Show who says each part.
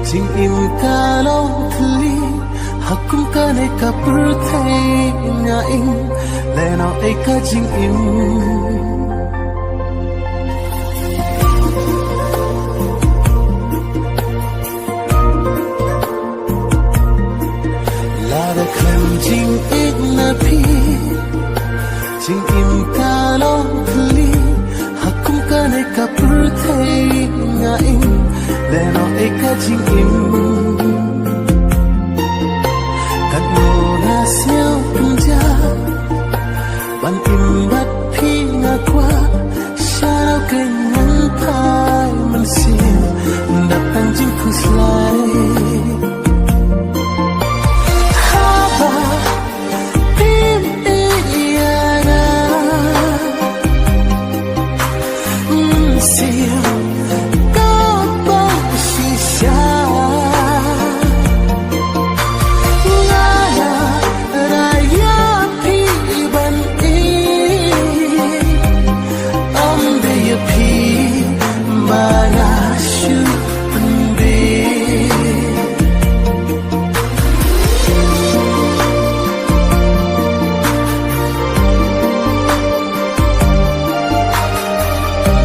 Speaker 1: Jing im kalong thli hakum kane kapur thai nga ing leno eka jing im la da khan jing ik na phi jing im kalong thli hakum kane kapur thai nga ing leno eka jing im